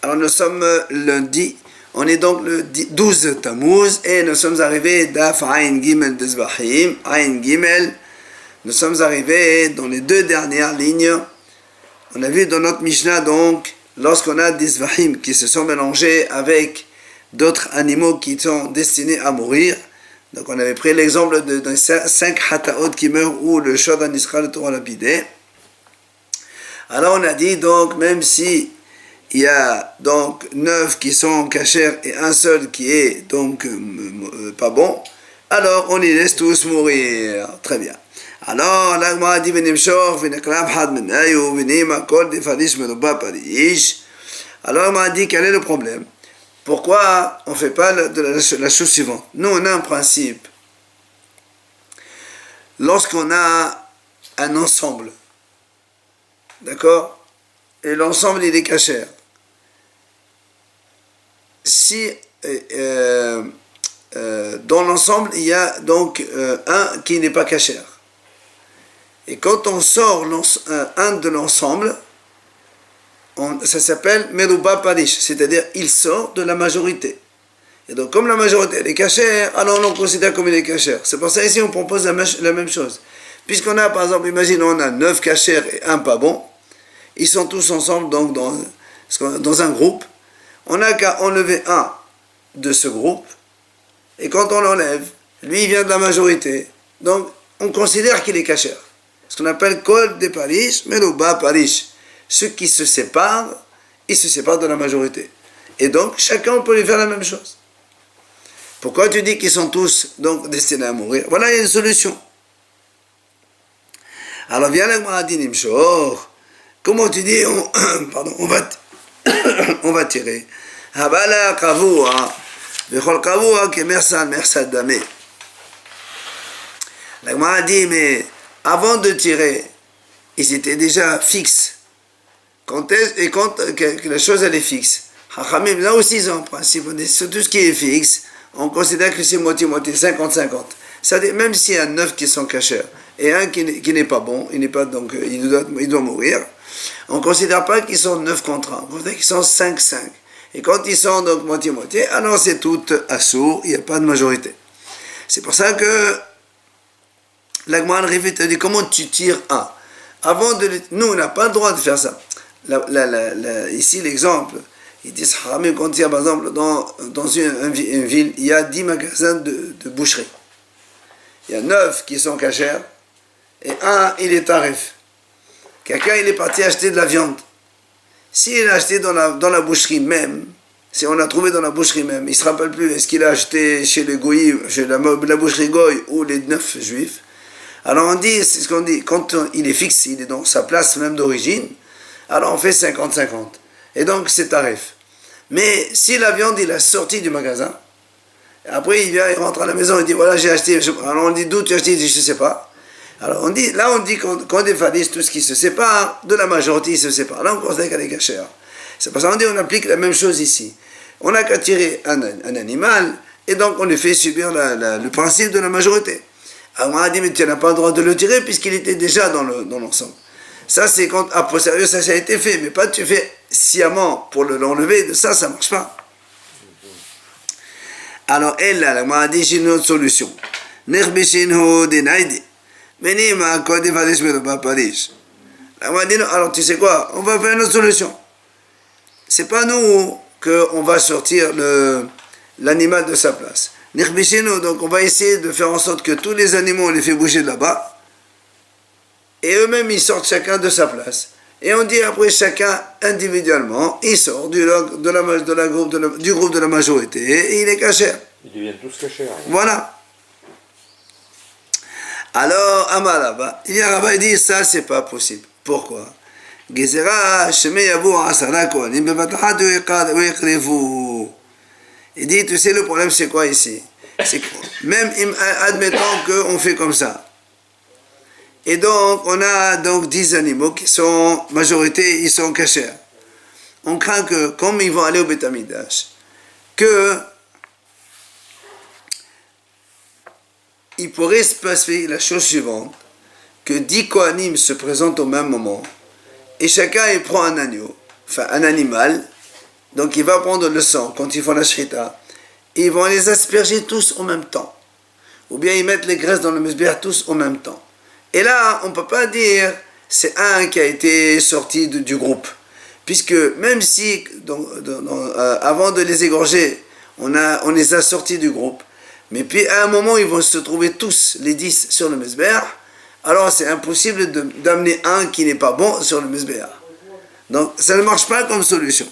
Alors nous sommes lundi, on est donc le 12 Tammuz et nous sommes arrivés d'Af Ayn Gimel de Zvahim, Ayn Gimel. Nous sommes arrivés dans les deux dernières lignes. On a vu dans notre Mishnah donc, lorsqu'on a des Zvahim qui se sont mélangés avec d'autres animaux qui sont destinés à mourir. Donc on avait pris l'exemple de 5 Hataot qui meurent ou le Shodan Israël le Torah lapidé. Alors on a dit donc, même si il y a donc 9 qui sont cachers et un seul qui est donc pas bon, alors on les laisse tous mourir. Très bien. Alors, l'Agma a dit alors on m'a dit quel est le problème. Pourquoi on ne fait pas la chose suivante? Nous on a un principe. Lorsqu'on a un ensemble, d'accord, et l'ensemble il est cachère, si dans l'ensemble il y a donc un qui n'est pas cachère, et quand on sort un de l'ensemble, ça s'appelle Meruba Parish, c'est-à-dire il sort de la majorité. Et donc comme la majorité elle est cachère, alors on considère comme il est cachère. C'est pour ça ici on propose la même chose. Puisqu'on a par exemple, imagine on a 9 cachères et un pas bon, ils sont tous ensemble donc dans un groupe. On n'a qu'à enlever un de ce groupe, et quand on l'enlève, lui il vient de la majorité, donc on considère qu'il est cachère. Ce qu'on appelle Kol de Parish, Meruba Parish. Ceux qui se séparent, ils se séparent de la majorité. Et donc, chacun peut lui faire la même chose. Pourquoi tu dis qu'ils sont tous donc destinés à mourir? Voilà, il y a une solution. Alors, viens là, Ma'adinim Shor. Comment tu dis, on va tirer. Habala Kavua, Bechol Kavua, qui Mersad Damé. La Gemara dit, mais avant de tirer, ils étaient déjà fixes. Quand la chose elle est fixe. Hachamim, là aussi ils ont un principe, sur tout ce qui est fixe, on considère que c'est moitié-moitié, 50-50. C'est-à-dire, même s'il y a 9 qui sont cachers, et un qui n'est pas bon, il doit mourir, on ne considère pas qu'ils sont 9 contre 1, on considère qu'ils sont 5-5. Et quand ils sont donc moitié-moitié, alors c'est tout assourd, il n'y a pas de majorité. C'est pour ça que l'Agman Rivit te dit, comment tu tires un? Nous, on n'a pas le droit de faire ça. Ici, l'exemple, ils disent, quand il y a par exemple dans une ville, il y a 10 magasins de boucherie. Il y a 9 qui sont cachers, et un, il est tarif. Quelqu'un, il est parti acheter de la viande. S'il a acheté dans la boucherie même, si on a trouvé dans la boucherie même, il ne se rappelle plus, est-ce qu'il a acheté chez les Goïs, chez la boucherie Goï ou les 9 juifs. Alors on dit, c'est ce qu'on dit, quand il est fixe, il est dans sa place même d'origine, alors on fait 50-50. Et donc c'est tarif. Mais si la viande, il a sorti du magasin, après il rentre à la maison, il dit voilà j'ai acheté, alors on dit d'où tu as acheté, il dit je ne sais pas. Alors on dit qu'on défalise tout ce qui se sépare, de la majorité il se sépare. Là on considère qu'elle est cachère. C'est pour ça qu'on dit on applique la même chose ici. On n'a qu'à tirer un animal, et donc on lui fait subir le principe de la majorité. Alors on a dit mais tu n'as pas le droit de le tirer puisqu'il était déjà dans l'ensemble. Ça c'est quand a posteriori ça a été fait, mais pas tu fais sciemment pour l'enlever, de ça ne marche pas. Alors elle là, on a dit j'ai une autre solution. Alors tu sais quoi, on va faire une autre solution. C'est pas nous qu'on va sortir l'animal de sa place. Donc on va essayer de faire en sorte que tous les animaux on les fait bouger de là-bas, et eux-mêmes ils sortent chacun de sa place, et on dit après chacun individuellement il sort du groupe de la majorité et il est caché. Ils deviennent tous cachés. Hein. Voilà. Alors Amaraba, il y a Rabba, il dit ça c'est pas possible. Pourquoi? Gezera shemeyavu asara kohanim bevatachat uyekhrevu. Il dit, tu sais, le problème, c'est quoi ici? C'est que même, admettons qu'on fait comme ça. Et donc, on a donc 10 animaux qui sont, majorité, ils sont cachés. On craint que, comme ils vont aller au Beth Amikdash, il pourrait se passer la chose suivante, que 10 Kohanim se présentent au même moment, et chacun il prend un agneau, enfin un animal, Donc il va prendre le sang quand ils font la shrita. Ils vont les asperger tous en même temps. Ou bien ils mettent les graisses dans le mesbéach tous en même temps. Et là, on ne peut pas dire c'est un qui a été sorti du groupe. Puisque même si, avant de les égorger, on les a sortis du groupe, mais puis à un moment, ils vont se trouver tous, les 10, sur le mesbéach, alors c'est impossible d'amener un qui n'est pas bon sur le mesbéach. Donc ça ne marche pas comme solution.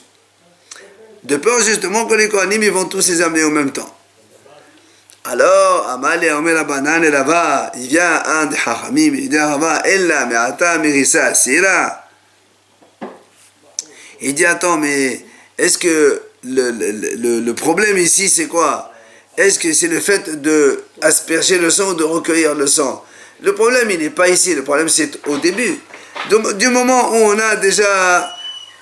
De peur justement que les Kohanim, ils vont tous les amener en même temps. Alors, Amal et Omer Abanan et Rava, il vient un des Chachamim, il dit à Rava, Ella me'ata mirisa asira. Il dit, attends, mais est-ce que le problème ici, c'est quoi? Est-ce que c'est le fait d'asperger le sang ou de recueillir le sang? Le problème, il n'est pas ici, le problème, c'est au début. Du moment où on a déjà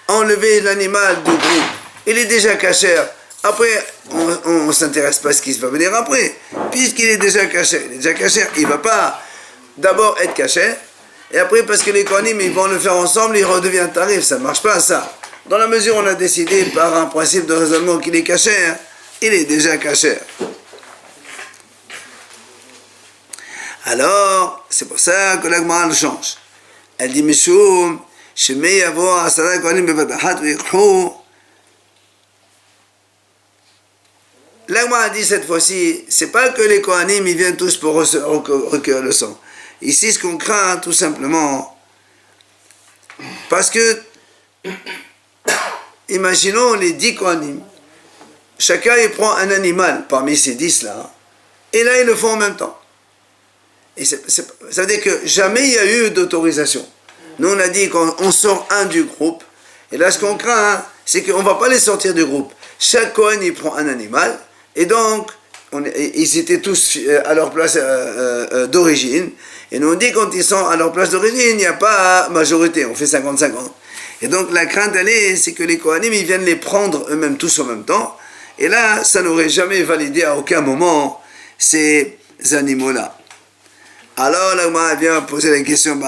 enlevé l'animal du groupe, il est déjà cachère. Après, on ne s'intéresse pas à ce qui va venir après. Puisqu'il est déjà cachère, il ne va pas d'abord être cachère, et après, parce que les Kohanim, ils vont le faire ensemble, il redevient tarif. Ça ne marche pas, ça. Dans la mesure où on a décidé par un principe de raisonnement qu'il est cachère, il est déjà cachère. Alors, c'est pour ça que la Gemara le change. Elle dit, Mishum, Shemei yavo asara Kohanim bevadahat v'yikhu. La Gemara dit cette fois-ci, c'est pas que les Kohanim, ils viennent tous pour recueillir le sang. Ici, ce qu'on craint, tout simplement, parce que, imaginons les 10 Kohanim, chacun il prend un animal parmi ces 10 là, et là ils le font en même temps. Et ça veut dire que jamais il y a eu d'autorisation. Nous on a dit qu'on sort un du groupe, et là ce qu'on craint, c'est qu'on ne va pas les sortir du groupe. Chaque Kohen il prend un animal, et donc ils étaient tous à leur place d'origine, et nous on dit quand ils sont à leur place d'origine, il n'y a pas majorité, on fait 50-50. Et donc la crainte elle est, c'est que les Kohanim ils viennent les prendre eux-mêmes tous en même temps, et là ça n'aurait jamais validé à aucun moment ces animaux-là. Alors la Gemara vient poser la question,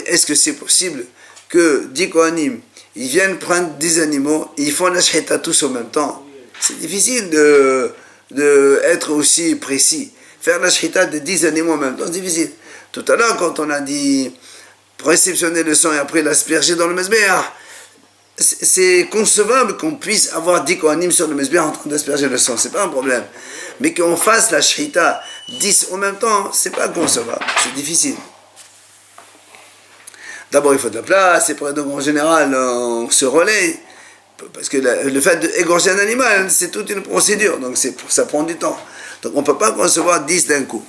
est-ce que c'est possible que 10 Kohanim ils viennent prendre 10 animaux, ils font la shechita tous en même temps? C'est difficile de être aussi précis. Faire la shechita de 10 animaux en même temps, c'est difficile. Tout à l'heure, quand on a dit réceptionner le sang et après l'asperger dans le mesbéach, c'est concevable qu'on puisse avoir 10 Kohanim sur le mesbéach en train d'asperger le sang, c'est pas un problème. Mais qu'on fasse la shechita 10 en même temps, c'est pas concevable, c'est difficile. D'abord, il faut de la place, et donc en général, on se relaie. Parce que le fait d'égorger un animal, c'est toute une procédure, donc ça prend du temps. Donc on ne peut pas concevoir 10 d'un coup.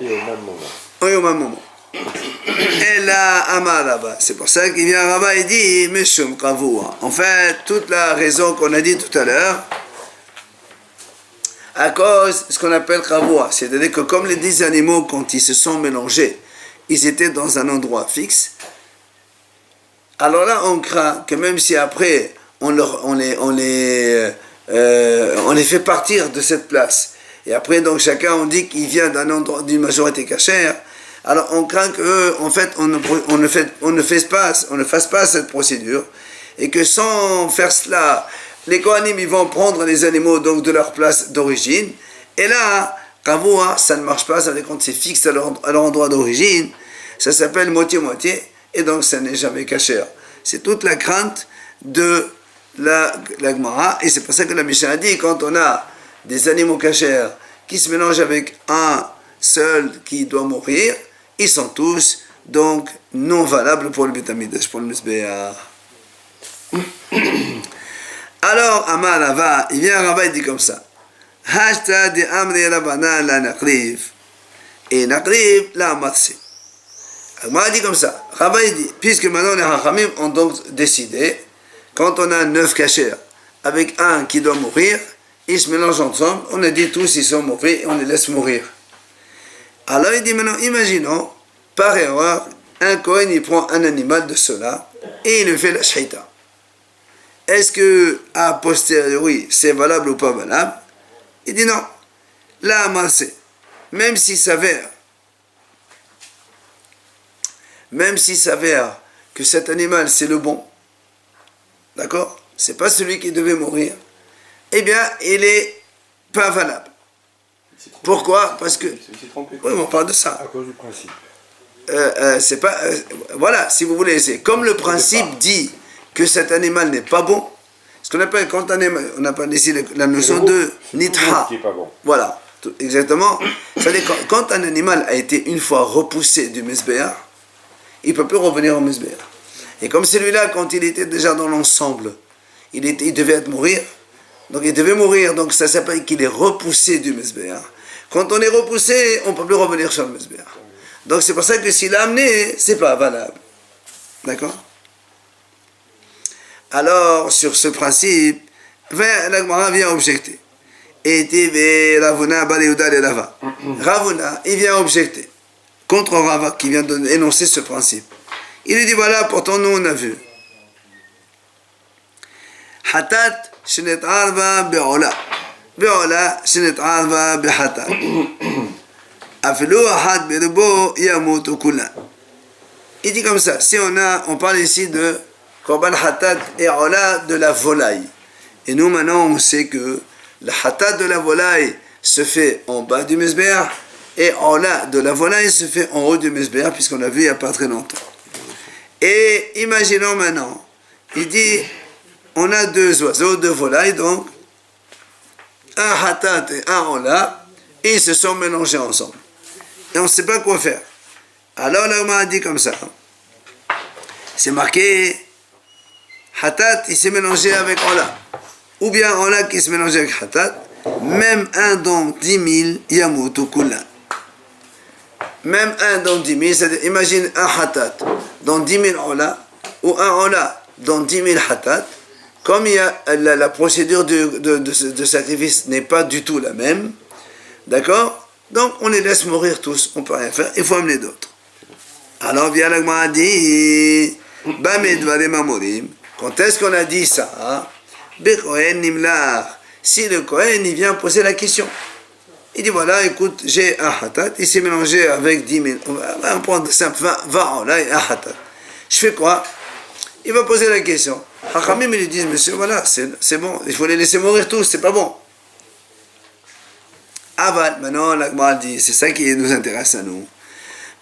Et au même moment. Oui, au même moment. Et là, Amar Rabba, c'est pour ça qu'il vient Rabba et dit, Meshum Kavua. En fait, toute la raison qu'on a dit tout à l'heure, à cause de ce qu'on appelle Kavua, c'est-à-dire que comme les 10 animaux, quand ils se sont mélangés, ils étaient dans un endroit fixe, alors là, on craint que même si après, on les fait partir de cette place, et après, donc, chacun, on dit qu'il vient d'un endroit, d'une majorité cachère, alors on craint qu'eux, en fait, on ne fasse pas cette procédure, et que sans faire cela, les Kohanim, ils vont prendre les animaux, donc, de leur place d'origine, et là, Kavua, ça ne marche pas, ça veut dire quand c'est fixe à leur endroit d'origine, ça s'appelle moitié-moitié, et donc ça n'est jamais cachère. C'est toute la crainte de la Gemara, et c'est pour ça que la Mishnah a dit, quand on a des animaux cachères qui se mélangent avec un seul qui doit mourir, ils sont tous donc non valables pour le Beit Hamikdash, pour le Mizbeach. Alors, Amar Rava, il vient Rava, il dit comme ça. Hashta de amri Rabbana la naqriv. Et naqriv la matse. Moi, dit comme ça. Rava, il dit, puisque maintenant les Hachamim ont donc décidé, quand on a 9 cachères, avec un qui doit mourir, ils se mélangent ensemble, on a dit tous ils sont mauvais et on les laisse mourir. Alors il dit maintenant, imaginons, par erreur, un Kohen il prend un animal de cela et il lui fait la shechita. Est-ce que, a posteriori, c'est valable ou pas valable? Il dit non. Là, amassé, même s'il s'avère que cet animal c'est le bon, d'accord, c'est pas celui qui devait mourir, eh bien il est pas valable. Pourquoi? Parce que... Oui, on parle de ça. À cause du principe. C'est pas... voilà, si vous voulez, c'est comme le principe dit que cet animal n'est pas bon, ce qu'on appelle, quand on appelle ici la notion de nitha. Qui est pas bon. Voilà, exactement. C'est-à-dire quand un animal a été une fois repoussé du Mesbéar, il ne peut plus revenir au Mesbéar. Et comme celui-là, quand il était déjà dans l'ensemble, il devait mourir, donc ça s'appelle qu'il est repoussé du Mesbéar. Quand on est repoussé, on ne peut plus revenir sur le Mesbéar. Donc c'est pour ça que s'il l'a amené, c'est pas valable. D'accord? Alors, sur ce principe, la Gemara vient objecter. Et Ravuna, Baléouda, et Rava. Ravuna, il vient objecter contre Rava qui vient d'énoncer ce principe. Il lui dit voilà, pourtant nous on a vu. Hatat, shenet arva be'ola. Be'ola, shenet arva be'hatat. Afilou ahad be'rebo yamutu kulan. Il dit comme ça, si on parle ici de Korban Hatat et Ola de la volaille. Et nous maintenant on sait que le Hatat de la volaille se fait en bas du Mesbéar et Ola de la volaille se fait en haut du Mesbéar puisqu'on l'a vu il n'y a pas très longtemps. Et imaginons maintenant, il dit on a deux oiseaux, deux volailles donc, un Hatat et un Ola, et ils se sont mélangés ensemble. Et on ne sait pas quoi faire. Alors là on m'a dit comme ça, c'est marqué Hatat, il s'est mélangé avec Ola. Ou bien Ola qui se mélangeait avec Hatat. Même un dans 10 000, yamutu kulan. Même un dans 10 000, c'est-à-dire, imagine un Hatat dans 10 000 Ola, ou un Ola dans 10 000 Hatat. Comme il y a la procédure de sacrifice n'est pas du tout la même, d'accord? Donc on les laisse mourir tous, on ne peut rien faire, il faut amener d'autres. Alors vient la Gemara dit, Bamedvarem amorim. Quand est-ce qu'on a dit ça? Bekohen nimlar. Si le Kohen il vient poser la question, il dit voilà, écoute, j'ai un hatat, il s'est mélangé avec 10 000. On va prendre simple, 20 là, un hatat. Je fais quoi? Il va poser la question. Hachamim ils lui disent monsieur, voilà, c'est bon, il faut les laisser mourir tous, c'est pas bon. Aval, maintenant la Gemara dit, c'est ça qui nous intéresse à nous.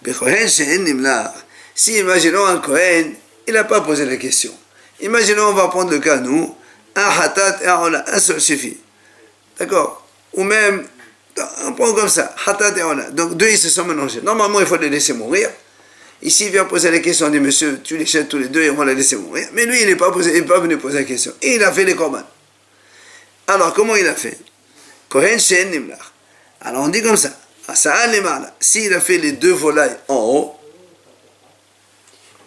Bekohen she'en nimlar. Si imaginons un Kohen, il n'a pas posé la question. Imaginons, on va prendre le cas, nous, un hatat et un ola, un seul suffit. D'accord? Ou même, on prend comme ça, hatat et ola. Donc deux, ils se sont mélangés. Normalement, il faut les laisser mourir. Ici, il vient poser la question, on dit, monsieur, tu les jettes tous les deux et on va les laisser mourir. Mais lui, il n'est pas venu poser la question. Et il a fait les korban. Alors, comment il a fait? Kohen she'en nimlar. Alors, on dit comme ça, s'il a fait les deux volailles en haut,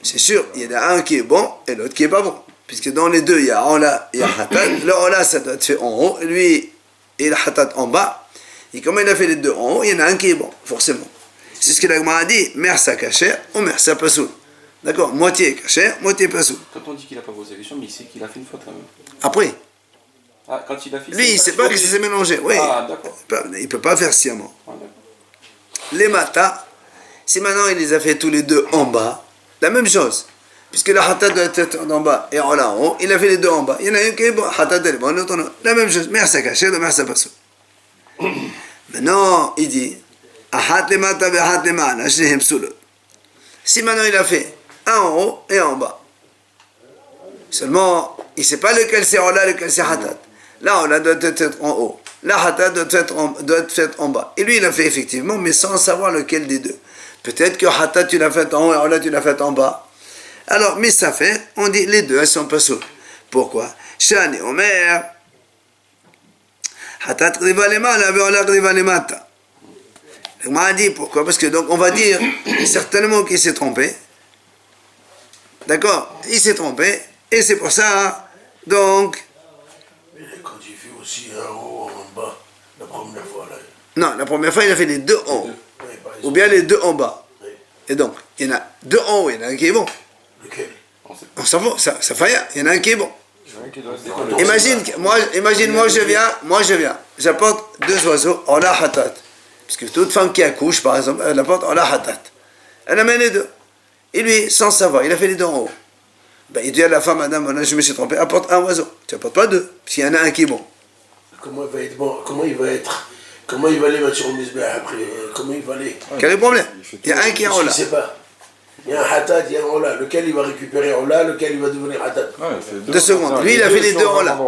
c'est sûr, il y en a un qui est bon et l'autre qui n'est pas bon. Puisque dans les deux, il y a Ola et Hatat. Le Ola, ça doit être fait en haut. Lui, et le Hatat en bas. Et comme il a fait les deux en haut, il y en a un qui est bon, forcément. C'est ce que la Gemara a dit, mersa kacher ou mersa pasoul. D'accord? Moitié kacher, moitié pasoul. Quand on dit qu'il n'a pas posé la question, mais il sait qu'il a fait une faute quand même. Après. Ah, quand il a fait... Lui, il ne sait pas que ça s'est mélangé. Oui. Ah, d'accord. Il ne peut pas faire sciemment. Ah, d'accord. Les matas, si maintenant il les a fait tous les deux en bas, la même chose. Puisque la hatat doit être en bas et en haut, il a fait les deux en bas. Il y en a un qui est bon, hatat est bon, l'autre non. La même chose, mersa kacher, mersa pasoul. Maintenant, il dit, ahat le mata ve ahat le ma'ana, shnehem sulot. Si maintenant il a fait un en haut et un en bas, seulement, il ne sait pas lequel c'est Ola, lequel c'est hatat. Là, Ola doit être en haut. La hatat doit être faite en bas. Et lui, il a fait effectivement, mais sans savoir lequel des deux. Peut-être que hatat, tu l'as fait en haut et Ola, tu l'as fait en bas. Alors, mais ça fait, on dit les deux, elles sont pas sautes. Pourquoi? Shani Omer, hatat riva lema, la veola riva lemata. On m'a dit pourquoi? Parce que donc on va dire certainement qu'il s'est trompé. D'accord? Il s'est trompé, et c'est pour ça, donc. Mais quand il fait aussi un haut en bas, la première fois là. Non, la première fois, il a fait les deux en haut. Oui, Ou bien les deux en bas. Oui. Et donc, il y en a deux en haut, il y en a un qui est bon. Lequel? On s'en fout, ça fait rien, il y en a un qui est bon. Donc, Imagine, moi je viens, j'apporte deux oiseaux, on a hatat. Parce que toute femme qui accouche, par exemple, elle apporte on a hatat. Elle amène les deux. Et lui, sans savoir, il a fait les deux en haut. Ben, il dit à la femme, madame, je me suis trompé, apporte un oiseau. Tu n'apportes pas deux, parce qu'il y en a un qui est bon. Comment il va être bon? Comment il va les mettre sur le misbeh après? Comment il va les... Quel est le problème? Il y a un qui est en Je ne là. sais pas. Il y a un hatat, il y a un ola. Lequel il va récupérer ola, lequel il va devenir hatat. Deux secondes. Lui, il a fait les deux en là.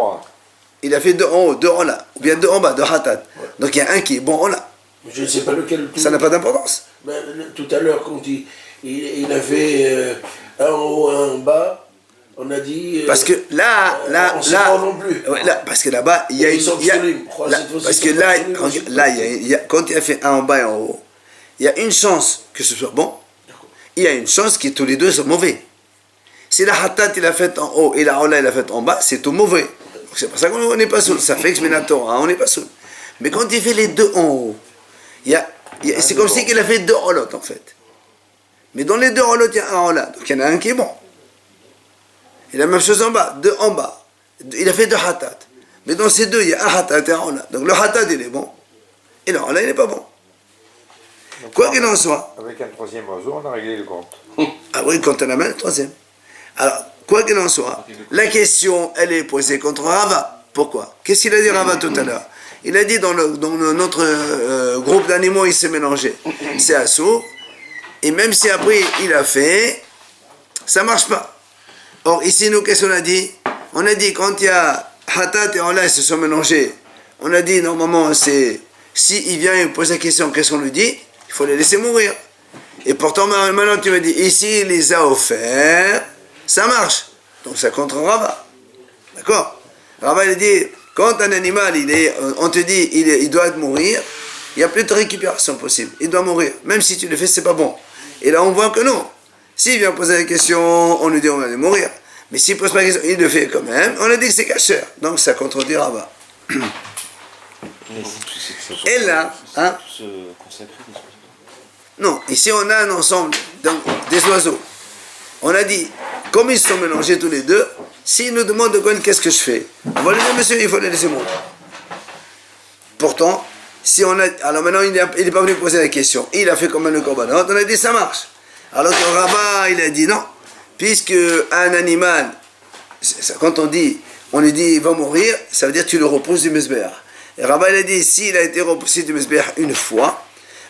Il a fait deux en haut, deux en là. Ou bien deux en bas, deux hatat. Donc il y a un qui est bon en là. Je ne sais pas lequel. Ça n'a pas d'importance. Ben, tout à l'heure, quand il a fait un en haut, un en bas, on a dit... Parce que là, on ne sait pas non plus. Ouais, là, parce que là-bas, il y a une... Parce que là, quand il a fait un en bas et en haut, il y a une chance que ce soit bon, il y a une chance que tous les deux sont mauvais. Si la hatat il a fait en haut et la ola il a fait en bas, c'est tout mauvais. Donc c'est pour ça qu'on n'est pas saoul. Ça fait exminator, on n'est pas saoul. Mais quand il fait les deux en haut, c'est comme si il a fait deux olot en fait. Mais dans les deux olot, il y a un ola. Donc il y en a un qui est bon. Et la même chose en bas, deux en bas. Il a fait deux hatat. Mais dans ces deux, il y a un hatat et un ola. Donc le hatat il est bon. Et le ola il n'est pas bon. Donc, Quoi qu'il en soit. Avec un troisième oiseau, on a réglé le compte. Ah oui, quand on a main, le troisième. Alors, quoi qu'il en soit, la question, elle est posée contre Rava. Pourquoi? Qu'est-ce qu'il a dit Rava tout à l'heure? Il a dit dans notre groupe d'animaux, il s'est mélangé. C'est assourd. Et même si après il a fait, ça marche pas. Or, ici, nous, qu'est-ce qu'on a dit? On a dit, quand il y a Hatat et Ola, ils se sont mélangés, on a dit, normalement, c'est, si il vient et me pose la question, qu'est-ce qu'on lui dit? Il faut les laisser mourir. Et pourtant, maintenant, tu me dis, ici, il les a offerts, ça marche. Donc, ça contre Rava. D'accord? Rava, il dit, quand un animal, on te dit, il doit mourir, il n'y a plus de récupération possible. Il doit mourir. Même si tu le fais, c'est pas bon. Et là, on voit que non. S'il vient poser la question, on lui dit, on va aller mourir. Mais s'il ne pose pas la question, il le fait quand même, on a dit que c'est cacheur. Donc, ça contredit Rava. Et là, hein? Non, ici on a un ensemble des oiseaux. On a dit, comme ils se sont mélangés tous les deux, s'ils nous demandent de quoi, qu'est-ce que je fais? On va lui dire, monsieur, il faut les laisser mourir. Pourtant, si on a. Alors maintenant, il n'est pas venu poser la question. Il a fait comme le korbanot, on a dit, ça marche. Alors que Rava, il a dit non. Puisque un animal, quand on lui dit, il va mourir, ça veut dire que tu le repousses du mesbéach. Et Rava, il a dit, s'il a été repoussé du mesbéach une fois,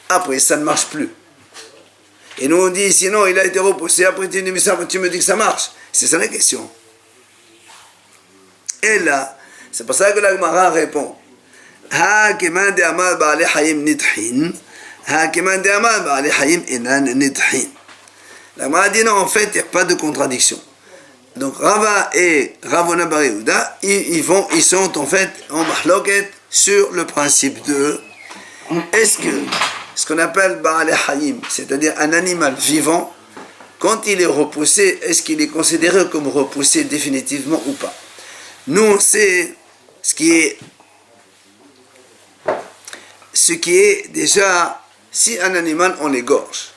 après, ça ne marche plus. Et nous, on dit, sinon, il a été repoussé, après, tu me dis que ça marche. C'est ça la question. Et là, c'est pour ça que la Gemara répond. Ha keman de amal ba'ale hayim nidhin, ha keman de amal ba'ale hayim enan nidhin. La Gemara dit non, en fait, il n'y a pas de contradiction. Donc, Rava et Ravona bar Yehuda, ils sont en fait en mahloket sur le principe de est-ce que ce qu'on appelle Ba'al Hayim, c'est-à-dire un animal vivant, quand il est repoussé, est-ce qu'il est considéré comme repoussé définitivement ou pas? Nous, on sait ce qui est déjà, si un animal, on l'égorge,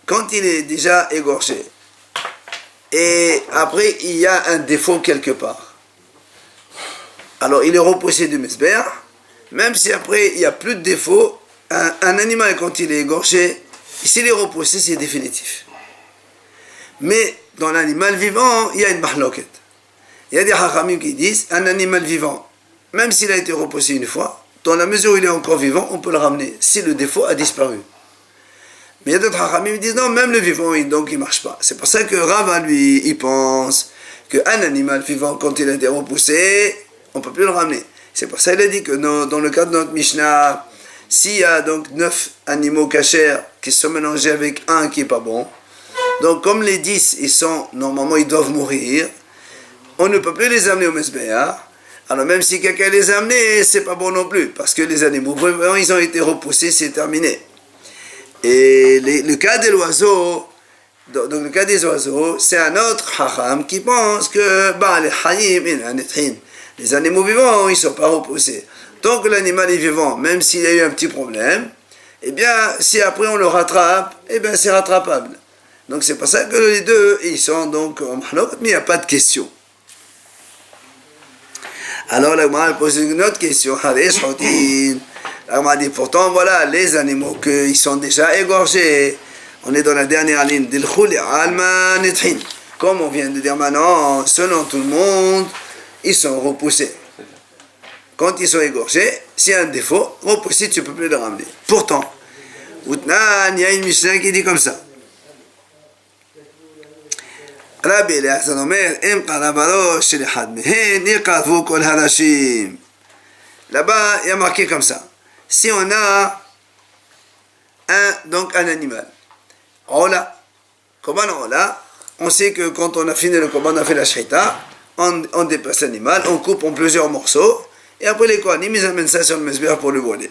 quand il est déjà égorgé, et après il y a un défaut quelque part, alors il est repoussé du mesbéach. Même si après il n'y a plus de défaut, un animal quand il est égorgé, s'il est repoussé, c'est définitif. Mais dans l'animal vivant, il y a une mahloket. Il y a des hachamim qui disent, un animal vivant, même s'il a été repoussé une fois, dans la mesure où il est encore vivant, on peut le ramener, si le défaut a disparu. Mais il y a d'autres hachamim qui disent, non, même le vivant, donc il ne marche pas. C'est pour ça que Rava, lui, il pense qu'un animal vivant, quand il a été repoussé, on ne peut plus le ramener. C'est pour ça qu'il a dit que dans le cas de notre Mishnah, s'il y a donc 9 animaux cachers qui sont mélangés avec un qui n'est pas bon, donc comme les 10, normalement ils doivent mourir, on ne peut plus les amener au mesbéach. Alors même si quelqu'un les a amenés, c'est pas bon non plus, parce que les animaux, vraiment, ils ont été repoussés, c'est terminé. Et le cas de l'oiseau, donc le cas des oiseaux, c'est un autre hacham qui pense que Ba'al Hayim in les animaux vivants, ils ne sont pas repoussés. Tant que l'animal est vivant, même s'il a eu un petit problème, eh bien, si après on le rattrape, eh bien, c'est rattrapable. Donc c'est pour ça que les deux, ils sont donc en mahlok, mais il n'y a pas de question. Alors la Gemara pose une autre question. La Gemara dit pourtant, voilà, les animaux qui sont déjà égorgés, On est dans la dernière ligne. Comme on vient de dire maintenant, selon tout le monde, ils sont repoussés. Quand ils sont égorgés, s'il y a un défaut, repoussé, tu ne peux plus le ramener. Pourtant, il y a une Mishnah qui dit comme ça. Rabbi Eliezer Omer, là-bas, il y a marqué comme ça. Si on a un animal, on sait que quand on a fini le combat, on a fait la shrita, on dépasse l'animal, on coupe en plusieurs morceaux, et après les kohanim, ils amènent ça sur le mesbeh pour le brûler.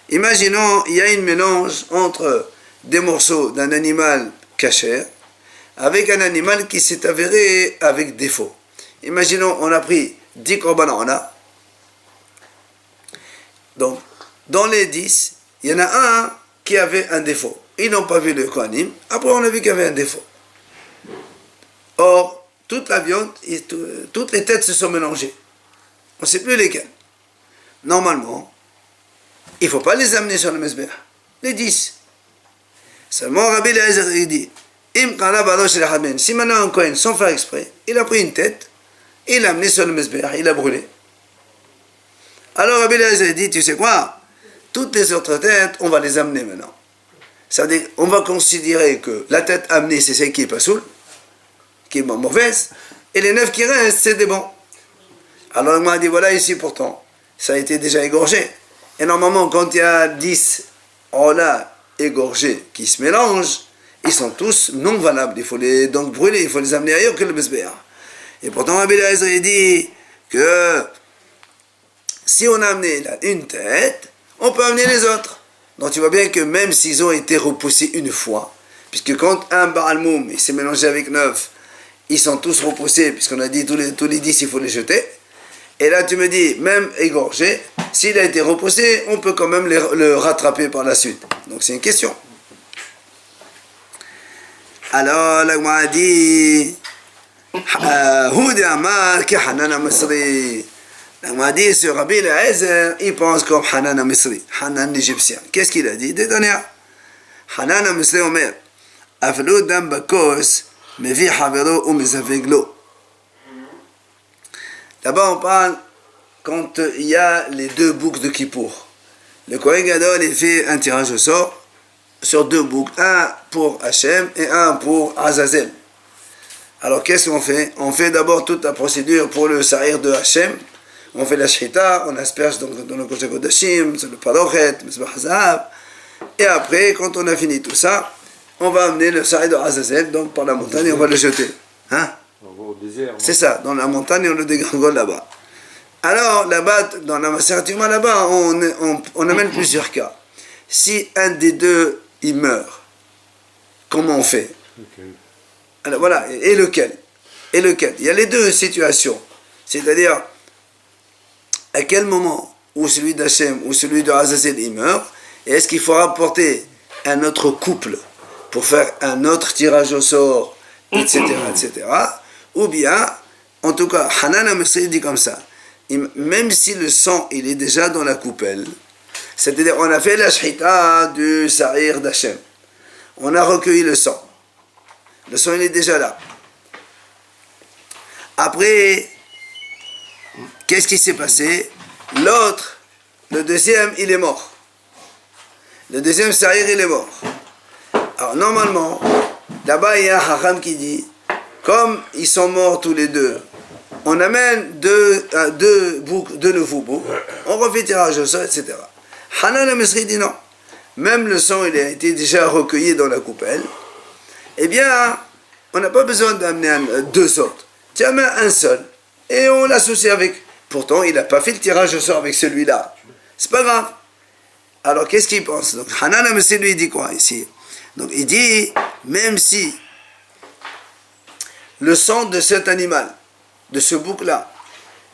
Imaginons, il y a un mélange entre des morceaux d'un animal kasher avec un animal qui s'est avéré avec défaut. Imaginons, on a pris 10 korbanot. Donc, dans les 10, il y en a un qui avait un défaut. Ils n'ont pas vu le kohanim. Après, on a vu qu'il y avait un défaut. Or, toute la viande, toutes les têtes se sont mélangées. On ne sait plus lesquelles. Normalement, il ne faut pas les amener sur le mesbeh. Les 10. Seulement, Rabbi Eliezer dit, si maintenant un kohen, sans faire exprès, il a pris une tête, il l'a amené sur le mesbeh, il a brûlé. Alors Rabbi Eliezer dit, tu sais quoi? Toutes les autres têtes, on va les amener maintenant. C'est-à-dire, on va considérer que la tête amenée, c'est celle qui est pas saoule, qui est mauvaise, et les 9 qui restent, c'est des bons. Alors il m'a dit, voilà ici pourtant, ça a été déjà égorgé. Et normalement, quand il y a 10 là égorgés qui se mélangent, ils sont tous non valables. Il faut les donc brûler, il faut les amener ailleurs que le mesbeh. Et pourtant, Rabbi Eliezer dit que si on a amené une tête, on peut amener les autres. Donc tu vois bien que même s'ils ont été repoussés une fois, puisque quand un Baal Moum il s'est mélangé avec 9, ils sont tous repoussés, puisqu'on a dit tous les 10 il faut les jeter. Et là tu me dis, même égorgé, s'il a été repoussé, on peut quand même le rattraper par la suite. Donc c'est une question. Alors la Gemara dit, Houdi Amar ki Hanan HaMisri. La Gemara dit, ce Rabbi Eliezer, il pense comme Hanan HaMisri, Hanan l'Égyptien. Qu'est-ce qu'il a dit? Dédonner. Hanan HaMisri Omer, Aflou dam bakos, mevi havero ou mezaveglo. Là-bas, on parle quand il y a les 2 boucs de Kippour. Le Kohen Gadol, il fait un tirage au sort sur 2 boucs, un pour Hachem et un pour Azazel. Alors, qu'est-ce qu'on fait? On fait d'abord toute la procédure pour le sahir de Hachem. On fait la shrita, on asperge donc dans le Kodesh HaKodashim, sur le parochet, Mizbah Hazav. Et après, quand on a fini tout ça, on va amener le sahir de Azazel, donc par la montagne, et on va le jeter. Hein? Au désert. C'est ça, dans la montagne, on le dégringole là-bas. Alors, là-bas, dans la Maseratima, là-bas, on amène plusieurs cas. Si un des 2, il meurt, comment on fait? Okay. Alors voilà, et lequel? Il y a les 2 situations. C'est-à-dire, à quel moment où celui d'Hachem ou celui de Azazel, il meurt, et est-ce qu'il faut rapporter un autre couple pour faire un autre tirage au sort, etc., etc., ou bien, en tout cas, Hanan HaMisri dit comme ça, même si le sang, il est déjà dans la coupelle, c'est-à-dire, on a fait la shrita du sahir d'Hachem, on a recueilli le sang, il est déjà là. Après, qu'est-ce qui s'est passé? L'autre, le deuxième, il est mort. Le deuxième sahir, il est mort. Alors, normalement, là-bas, il y a un hacham qui dit, comme ils sont morts tous les 2, on amène deux nouveaux boucs, on refait tirage au sort, etc. Hanan HaMisri dit non. Même le sang, il a été déjà recueilli dans la coupelle. Eh bien, on n'a pas besoin d'amener 2 autres. Tu amènes un seul, et on l'associe avec. Pourtant, il n'a pas fait le tirage au sort avec celui-là. C'est pas grave. Alors, qu'est-ce qu'il pense? Donc, Hanan HaMisri lui dit quoi ici? Donc, il dit, même si le sang de cet animal, de ce bouc-là,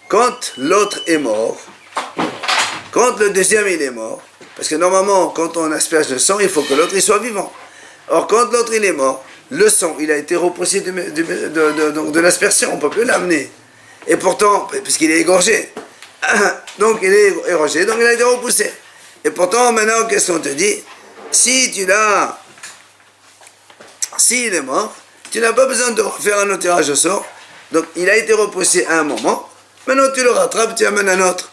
quand l'autre est mort, quand le deuxième il est mort, parce que normalement, quand on asperge le sang, il faut que l'autre il soit vivant. Or, quand l'autre il est mort, le sang, il a été repoussé de l'aspersion, on ne peut plus l'amener. Et pourtant, puisqu'il est égorgé, donc il est égorgé, donc il a été repoussé. Et pourtant, maintenant, qu'est-ce qu'on te dit? Si tu l'as S'il est mort, tu n'as pas besoin de refaire un autre tirage au sort. Donc il a été repoussé à un moment. Maintenant tu le rattrapes, tu amènes un autre.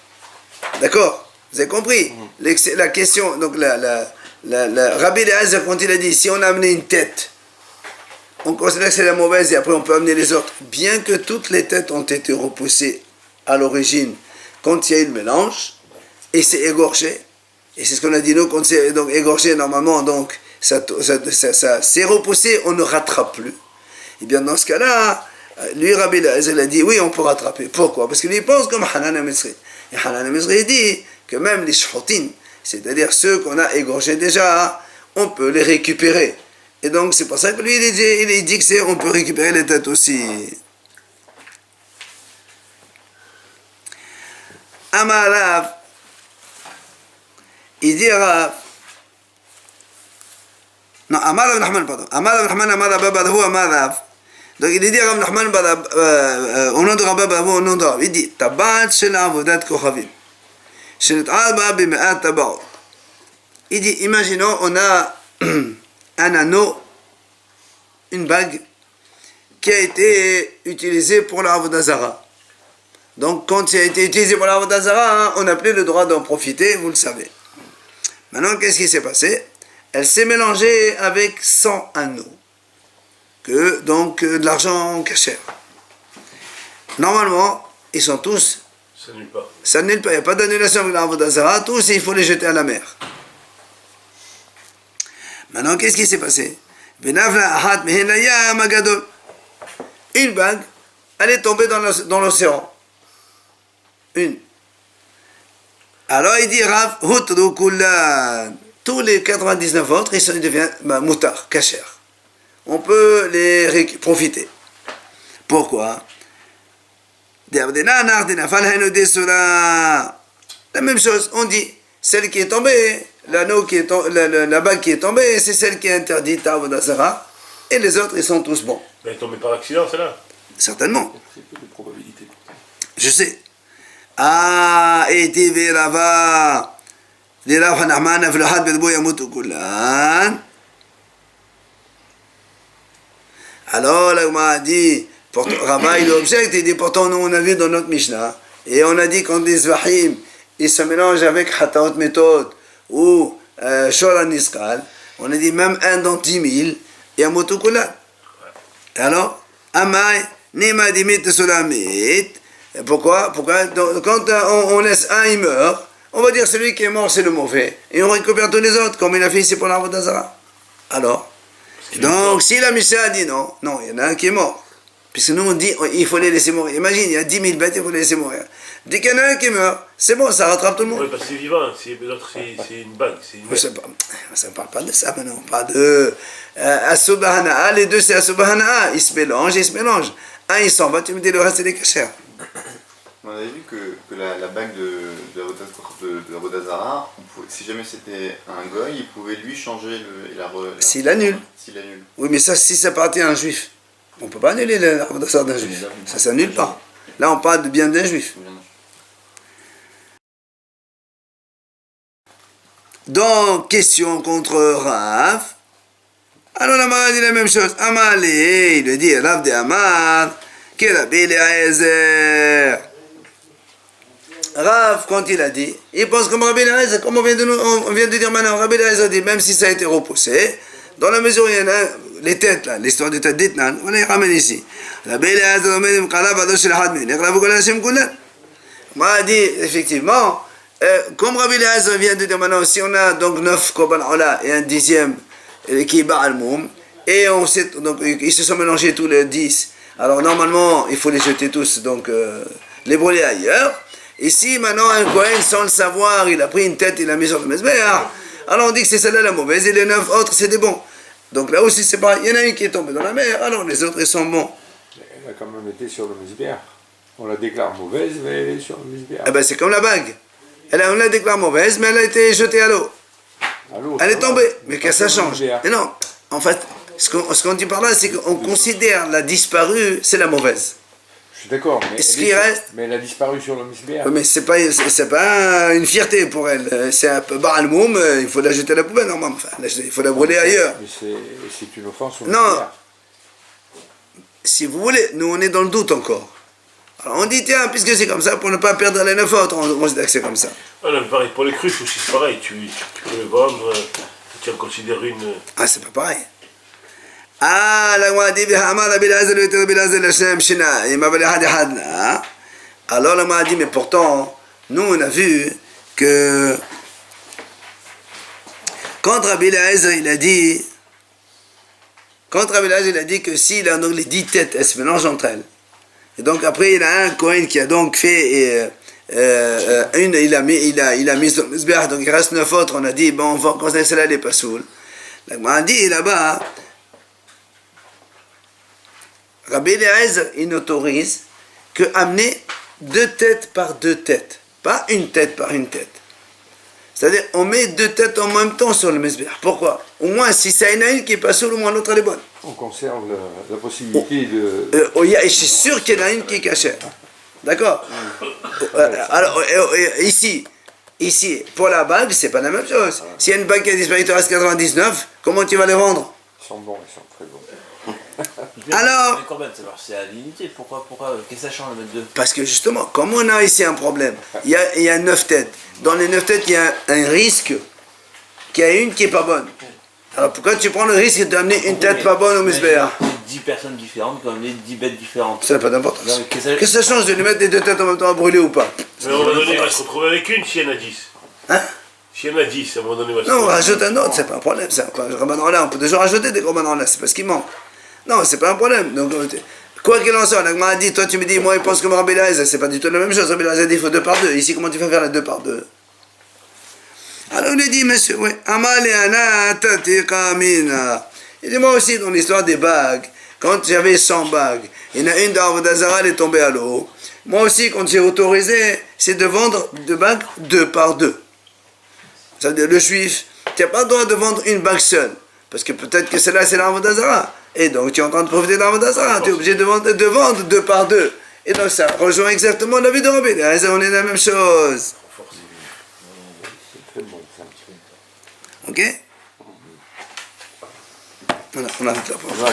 D'accord? Vous avez compris? La question, donc Rabbi Eliezer, quand il a dit, si on a amené une tête, on considère que c'est la mauvaise et après on peut amener les autres. Bien que toutes les têtes ont été repoussées à l'origine, quand il y a eu le mélange, et c'est égorgé, et c'est ce qu'on a dit nous, quand c'est donc égorgé normalement, donc ça c'est repoussé, on ne rattrape plus. Et bien dans ce cas-là, lui Rabbi Eliezer a dit, oui on peut rattraper. Pourquoi? Parce que lui il pense comme Hanan HaMizri. Et Hanan HaMizri dit que même les shchotin, c'est-à-dire ceux qu'on a égorgés déjà, on peut les récupérer. Et donc c'est pour ça que lui il dit que on peut récupérer les têtes aussi. Amar Rav, il dit Rav, non, Amar Rav Nachman, pardon, Amar Rav Nachman, Amar Rav Badahu, Amar Rav. Donc il dit Rav Nachman, au nom de Rav Badahu, au nom de Rav, il dit Tabat shel avodat kochavim, shenet'al ba b'me'at tabaot. Il dit, imaginons, on a un anneau, une bague, qui a été utilisée pour la Avodah Zara. Donc, quand il a été utilisé pour la Avodah Zara, on n'a plus le droit d'en profiter, vous le savez. Maintenant, qu'est-ce qui s'est passé? Elle s'est mélangée avec 100 anneaux, donc de l'argent cachère. Normalement, ils sont tous... Ça n'annule pas. Ça n'annule pas, il n'y a pas d'annulation avec la Avodah Zara, tous, il faut les jeter à la mer. Maintenant, qu'est-ce qui s'est passé? Une bague, elle est tombée dans l'océan. Une. Alors il dit Rav, tous les 99 autres, ils deviennent moutard, kasher. On peut les profiter. Pourquoi? La même chose, on dit, celle qui est tombée, l'anneau qui est la bague qui est tombée, c'est celle qui est interdite à Avodah Zara, et les autres, ils sont tous bons. Mais elle est tombée par accident, celle-là. Certainement. C'est peu de probabilité pourtant. Je sais. Ah, et TV Rava, les Rav Hanachman, Avlahad Bedbo Yamutu Kulan. Alors, là, on m'a dit, Rava, il objecte, il dit, pourtant, nous, on a vu dans notre Mishnah, et on a dit quand des Zvahim, ils se mélangent avec Hataot Méthode, ou Shoran Niskal, on a dit même un dans 10 000, et un motokulat. Alors, Amay, Nima Dimit Solamit. Pourquoi? Quand on laisse un, il meurt, on va dire celui qui est mort, c'est le mauvais, et on récupère tous les autres, comme il a fait ici pour l'Avodah Zara. Alors, donc, si la Mishnah a dit non, il y en a un qui est mort. Puisque nous on dit il faut les laisser mourir. Imagine, il y a 10 000 bêtes, il faut les laisser mourir. Dès qu'il y en a un qui meurt, c'est bon, ça rattrape tout le monde. Oui, parce que c'est vivant, l'autre c'est une bague. Ça ne parle pas de ça maintenant, on parle de Asubahana'a, les deux c'est Asubahana'a, ils se mélangent. Un il s'en va, tu me dis le reste c'est des cachers. On avait vu que la bague de la Avodah Zara, si jamais c'était un goy, il pouvait lui changer S'il annule. Oui, mais ça, si ça appartient à un juif, on ne peut pas annuler l'Avodah Zara d'un juif. Ça ne s'annule pas. Là, on parle de bien d'un juif. Donc, question contre Rav. Alors, la Mara dit la même chose. Amalé, il le dit, Rav de Amar, qui est Rabbi Eliezer. Rav, quand il a dit, il pense comme Rabbi Eliezer, comme on vient de dire maintenant, Rabbi Eliezer dit, même si ça a été repoussé, dans la mesure où il y en a les têtes là, l'histoire des têtes d'Etnan, on les ramène ici. Rabbi Eliezer m'a dit, effectivement, comme Rabbi Eliezer vient de dire maintenant, si on a donc 9 Korban Ola et un 10e qui est Ba'al Moum, et donc ils se sont mélangés tous les 10, alors normalement, il faut les jeter tous, donc les brûler ailleurs. Ici, maintenant, un Kohen, sans le savoir, il a pris une tête, il l'a mis sur le Mezbeach. Alors on dit que c'est celle-là la mauvaise, et les 9 autres, c'est des bons. Donc là aussi, c'est pareil. Il y en a une qui est tombée dans la mer, alors les autres, ils sont bons. Elle a quand même été sur le Mizbeach. On la déclare mauvaise, mais elle est sur le Mizbeach. Eh ben, c'est comme la bague. On la déclare mauvaise, mais elle a été jetée à l'eau. Elle est tombée, mais que ça change. Et non, en fait, ce qu'on dit par là, c'est qu'on considère la disparue, c'est la mauvaise. Je suis d'accord, mais, Ce qui reste... mais elle a disparu sur le Misbéach. Oui, mais c'est pas une fierté pour elle. C'est un peu Baal Moum, il faut la jeter à la poubelle, normalement. Enfin, il faut la brûler ailleurs. Mais c'est une offense au Non. Misbéach. Si vous voulez, nous on est dans le doute encore. Alors on dit, tiens, puisque c'est comme ça, pour ne pas perdre les 9 autres, on se dit que c'est comme ça. Ah non, mais pareil, pour les cruches aussi, c'est pareil. Tu peux les vendre, tu en considères une. Ah, c'est pas pareil. Ah, la Gemara dit, alors la Gemara dit, mais pourtant, nous on a vu que quand Rabbi Eliezer il a dit que s'il a donc les 10 têtes, elles se mélangent entre elles. Et donc après il a un Kohen qui a donc fait il a mis sur le Mizbeach, donc il reste 9 autres, on a dit, bon, on va considérer celle-là, elle n'est pas saoule. La Gemara dit là-bas, Rabbi Eliezer, il n'autorise que amener 2 têtes par 2 têtes, pas une tête par une tête. C'est-à-dire, on met 2 têtes en même temps sur le Mizbeach. Pourquoi? Au moins, si ça y en a une qui est pas saoule, au moins l'autre elle est bonne. On conserve la possibilité de... Je suis sûr qu'il y en a une qui est cachée. D'accord? Alors, ici, pour la bague, c'est pas la même chose. S'il y a une bague qui a disparu, il te reste 99, comment tu vas les vendre? Ils sont bons, ils sont très bons. Alors, Mais Corben, c'est à l'unité. Pourquoi qu'est-ce que ça change de mettre deux? parce que justement, comme on a ici un problème, il y a 9 têtes. Dans les 9 têtes, il y a un risque qu'il y a une qui est pas bonne. Alors pourquoi tu prends le risque d'amener une tête pas bonne au Mizbeach? 10 personnes différentes, comme les 10 bêtes différentes. Ça n'a pas d'importance. Non, mais Qu'est-ce que ça change de lui mettre les 2 têtes en même temps à brûler ou pas? Mais à un moment donné, il va se retrouver avec une si il y en a 10. Hein? Si il y en a 10, à un moment donné, il va se Non, on retrouver. rajoute un autre, c'est pas un problème. Ça. On peut toujours rajouter des Korban là, c'est pas ce qui manque. Non, c'est pas un problème. Donc, quoi qu'il en soit, la Gemara dit, toi tu me dis, moi il pense comme Rabbi Eliezer, c'est pas du tout la même chose. Rabbi Eliezer dit, il faut 2 par 2. Ici, comment tu vas faire les 2 par 2? Alors il dit, monsieur, oui, Amaleana Tatika Mina. Il dit, moi aussi, dans l'histoire des bagues, quand j'avais 100 bagues, il y en a une d'Avodah Zarah, elle est tombée à l'eau. Moi aussi, quand j'ai autorisé, c'est de vendre 2 bagues 2 par 2. C'est-à-dire, le juif, tu n'as pas le droit de vendre une bague seule. Parce que peut-être que celle-là, c'est l'Avodah Zarah. Et donc, tu es en train de profiter de l'Avodah Zarah. Tu es obligé de vendre 2 par 2. Et donc, ça rejoint exactement l'avis de Rabbi Eliezer. On est la même chose. C'est très bon, ça. Ok? Voilà, on arrête là. Ouais.